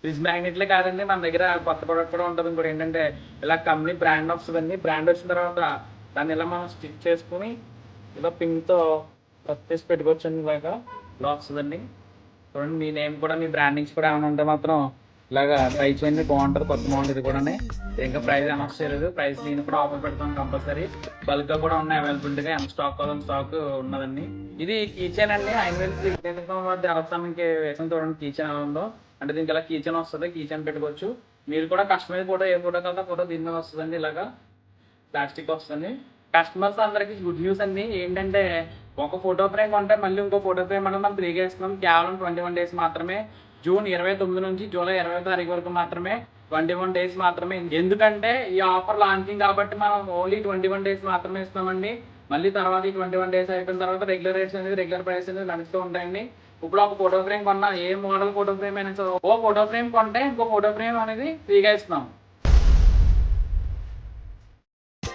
Fridge మ్యాగ్నెట్లే కాదండి, మన దగ్గర కొత్త ప్రోడక్ట్ కూడా ఉంటుంది. ఇంకోటి ఏంటంటే ఇలా కంపెనీ బ్రాండ్ వస్తుందండి. బ్రాండ్ వచ్చిన తర్వాత దాన్ని ఇలా మనం స్టిచ్ చేసుకుని ఇలా పిన్తో చేసి పెట్టుకోవచ్చు అండి. ఇలాగా ఇలా వస్తుందండి. చూడండి, మీ నేమ్ కూడా మీ బ్రాండింగ్స్ కూడా ఏమైనా ఉంటే మాత్రం ఇలాగా ట్రై చేయండి, బాగుంటుంది. కొత్త మోడల్ ఇది కూడా. ఇంకా ప్రైస్ అనౌన్స్ చేయలేదు. ప్రైస్ నేను కూడా ఆఫర్ పెడతాను కంపల్సరీ. బల్క్ గా కూడా ఉన్నాయి అవైలబిలిటీగా. ఎంత స్టాక్ కావాలని స్టాక్ ఉన్నదండి. ఇది కీచెన్ అండి. దేవస్థానంకి వేసిన చూడండి కీచెన్ ఎలా ఉందో. అంటే దీనికి ఇలా కీచెన్ వస్తుంది, కీచెన్ పెట్టుకోవచ్చు. మీరు కూడా కస్టమైజ్ ఫోటో ఏ ఫోటో కదా ఫోటో దీని మీద వస్తుందండి. ఇలాగా ప్లాస్టిక్ వస్తుంది. కస్టమర్స్ అందరికి గుడ్ న్యూస్ అండి. ఏంటంటే ఒక ఫోటో ఫ్రేమ్ కొంటే మళ్ళీ ఇంకో ఫోటో ఫ్రేమ్ అనేది మనం ఫ్రీగా ఇస్తున్నాం. కేవలం 21 days మాత్రమే. జూన్ 29 నుంచి జూలై 20వ తారీఖు వరకు మాత్రమే. 21 days మాత్రమే. ఎందుకంటే ఈ ఆఫర్ లాంచింగ్ కాబట్టి మనం ఓన్లీ 21 days మాత్రమే ఇస్తామండి. మళ్ళీ తర్వాత ఈ 21 days అయిపోయిన తర్వాత రెగ్యులర్ రేట్స్ అనేది, రెగ్యులర్ ప్రైస్ అనేది నడుస్తూ ఉంటాయండి. ఇప్పుడు ఒక ఫోటో ఫ్రేమ్ కొన్నా, ఏ మోడల్ ఫోటో ఫ్రేమ్ అయినా ఓ ఫోటో ఫ్రేమ్ కొంటే ఇంకో ఫోటో ఫ్రేమ్ అనేది ఫ్రీగా ఇస్తున్నాం.